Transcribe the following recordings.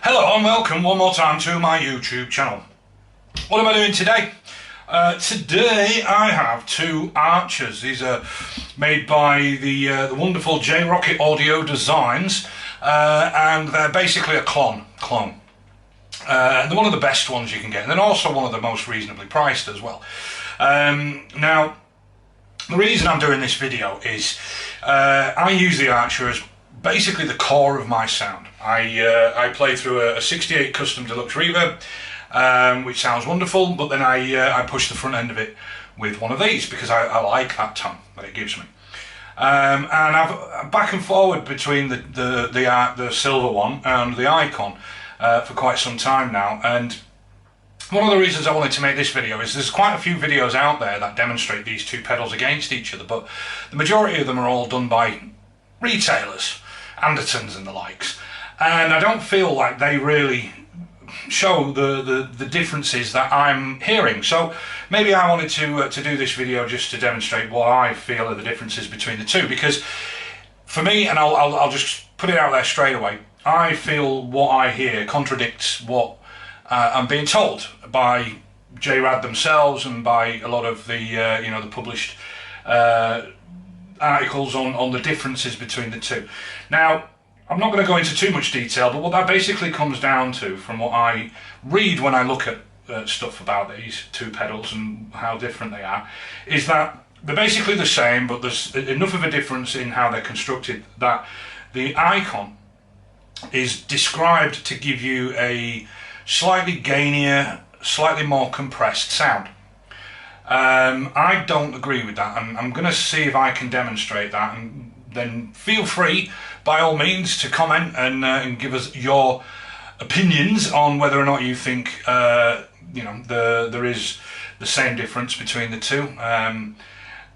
Hello and welcome one more time to my YouTube channel. What am I doing today? Today I have two Archers. These are made by the wonderful j.rockett audio designs, and they're basically a clone. They're one of the best ones you can get, and they're also one of the most reasonably priced as well. Now, the reason I'm doing this video is I use the Archer as basically the core of my sound. I play through a 68 custom deluxe reverb, which sounds wonderful, but then I push the front end of it with one of these because I like that tone that it gives me. And I've back and forward between the silver one and the Ikon for quite some time now, and one of the reasons I wanted to make this video is there's quite a few videos out there that demonstrate these two pedals against each other, but the majority of them are all done by retailers, Andertons and the likes, and I don't feel like they really show the differences that I'm hearing. So maybe I wanted to do this video just to demonstrate what I feel are the differences between the two, because for me, and I'll just put it out there straight away, I feel what I hear contradicts what I'm being told by JRAD themselves and by a lot of the the published articles on the differences between the two. Now, I'm not going to go into too much detail, but what that basically comes down to, from what I read when I look at stuff about these two pedals and how different they are, is that they're basically the same, but there's enough of a difference in how they're constructed that the Ikon is described to give you a slightly gainier, slightly more compressed sound. I don't agree with that, and I'm going to see if I can demonstrate that, and then feel free by all means to comment and give us your opinions on whether or not you think there is the same difference between the two,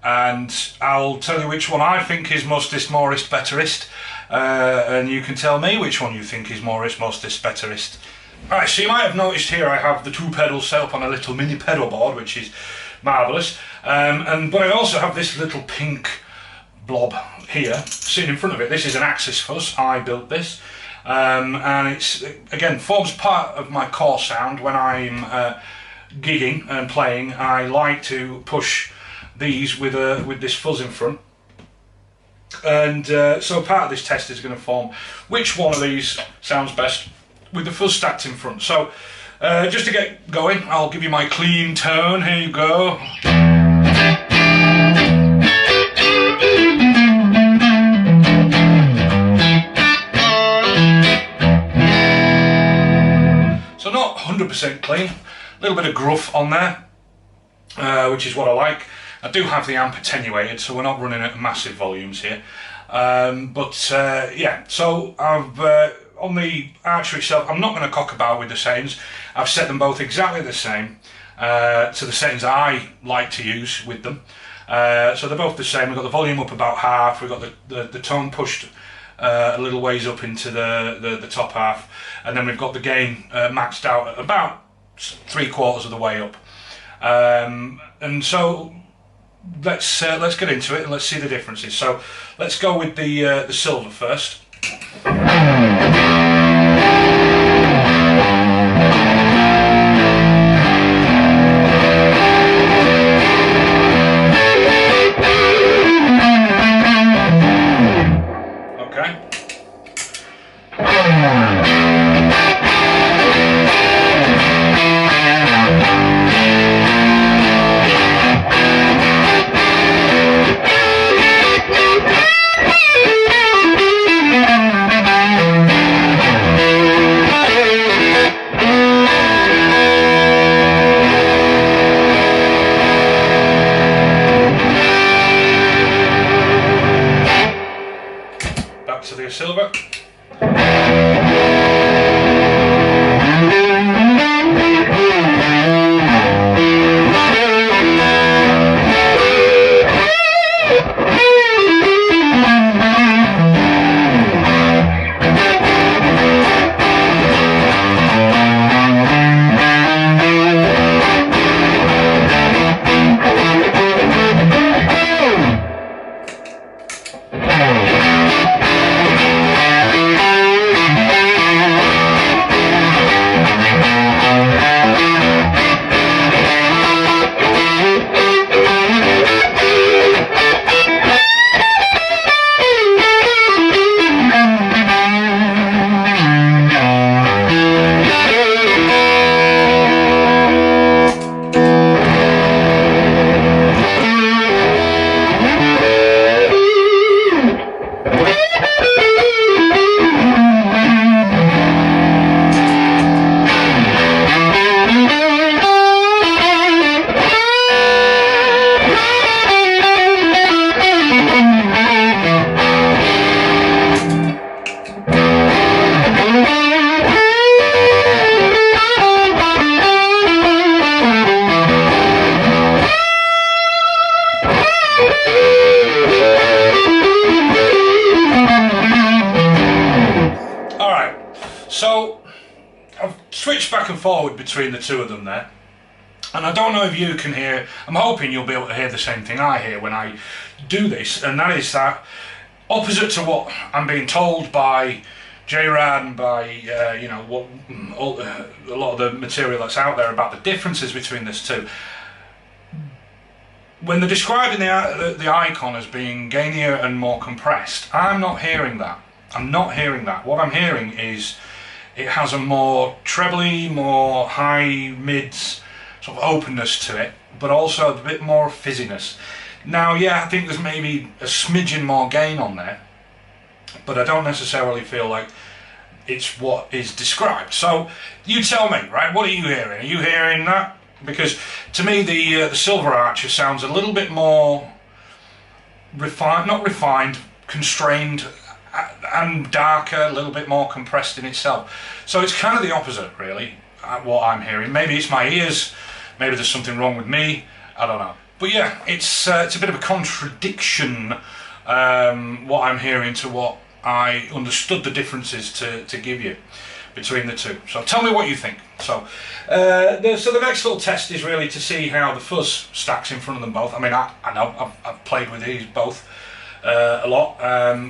and I'll tell you which one I think is mostest, morest, betterest, and you can tell me which one you think is morest, mostest, betterest. Alright, so you might have noticed here I have the two pedals set up on a little mini pedal board, which is marvellous, but I also have this little pink blob here sitting in front of it. This is an Axis fuzz. I built this, and it's, again, forms part of my core sound. When I'm gigging and playing, I like to push these with this fuzz in front, and so part of this test is going to form which one of these sounds best with the fuzz stacked in front. So just to get going, I'll give you my clean tone. Here you go. So not 100% clean, a little bit of gruff on there, which is what I like. I do have the amp attenuated, so we're not running at massive volumes here. Yeah, so I've on the Archer itself, I'm not going to cock about with the settings. I've set them both exactly the same to the settings I like to use with them. So they're both the same. We've got the volume up about half, we've got the tone pushed a little ways up into the top half, and then we've got the gain maxed out at about 3/4 of the way up. And so let's get into it and let's see the differences. So let's go with the silver first. switched back and forward between the two of them there. And I don't know if you can hear, I'm hoping you'll be able to hear the same thing I hear when I do this, and that is that opposite to what I'm being told by J-Rad and by you know, what a lot of the material that's out there about the differences between this two. When they're describing the Ikon as being gainier and more compressed, I'm not hearing that. I'm not hearing that. What I'm hearing is it has a more trebly, more high mids sort of openness to it, but also a bit more fizziness. Now, yeah, I think there's maybe a smidgen more gain on there, but I don't necessarily feel like it's what is described. So you tell me, right? What are you hearing? Are you hearing that? Because to me, the Silver Archer sounds a little bit more refined, not refined, constrained, and darker, a little bit more compressed in itself. So it's kind of the opposite, really, what I'm hearing. Maybe it's my ears. Maybe there's something wrong with me. I don't know. But yeah, it's a bit of a contradiction, what I'm hearing to what I understood the differences to give you between the two. So tell me what you think. So the next little test is really to see how the fuzz stacks in front of them both. I mean, I know I've played with these both a lot,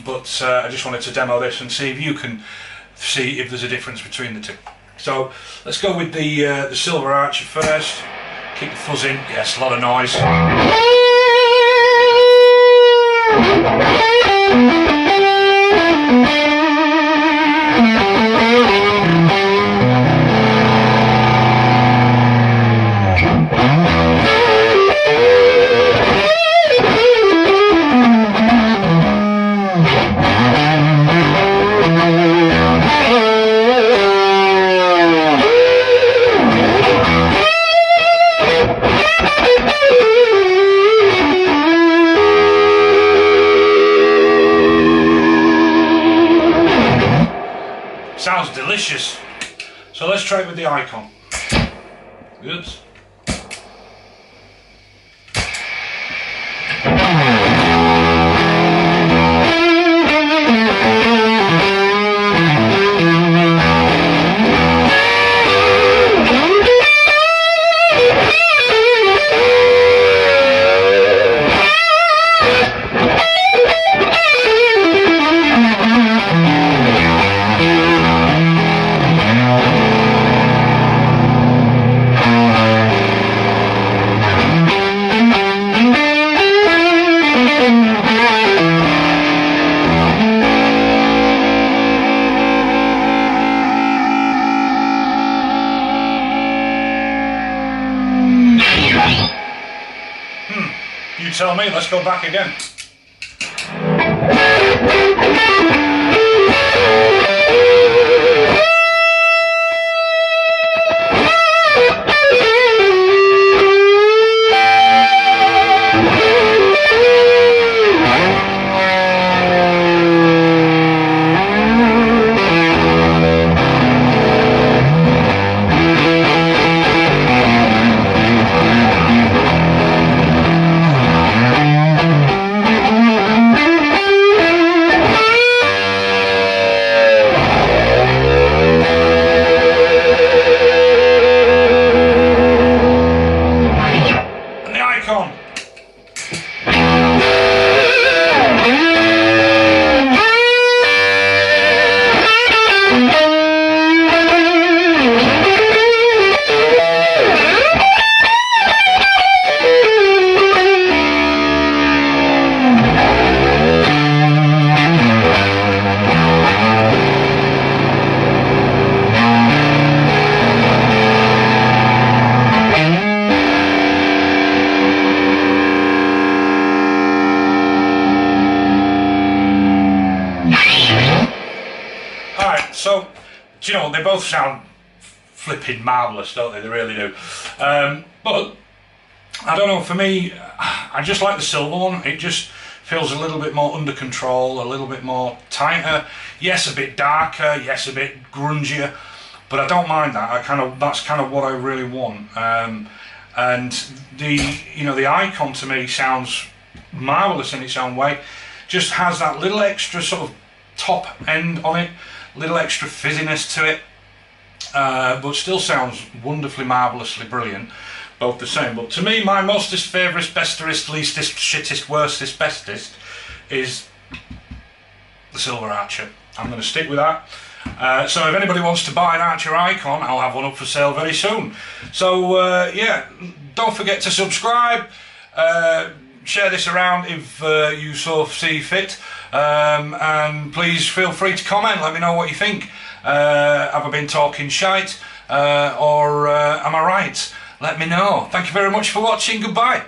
but I just wanted to demo this and see if you can see if there's a difference between the two. So let's go with the Silver Archer first. Keep the fuzz in. Yes, a lot of noise. Sounds delicious. So let's try it with the Ikon. Good. You tell me, let's go back again. So, do you know, they both sound flipping marvellous, don't they? They really do. But, I don't know, for me, I just like the silver one. It just feels a little bit more under control, a little bit more tighter. Yes, a bit darker, yes, a bit grungier, but I don't mind that. That's kind of what I really want. And the Ikon to me sounds marvellous in its own way. Just has that little extra sort of top end on it, little extra fizziness to it. but still sounds wonderfully, marvellously brilliant, both the same. But to me, my mostest, favourite, bestest, leastest, shittest, worstest, bestest is the Silver Archer. I'm going to stick with that. So if anybody wants to buy an Archer Ikon, I'll have one up for sale very soon. So yeah, don't forget to subscribe, share this around if you so see fit, and please feel free to comment, let me know what you think. Have I been talking shite, or am I right? Let me know. Thank you very much for watching, goodbye.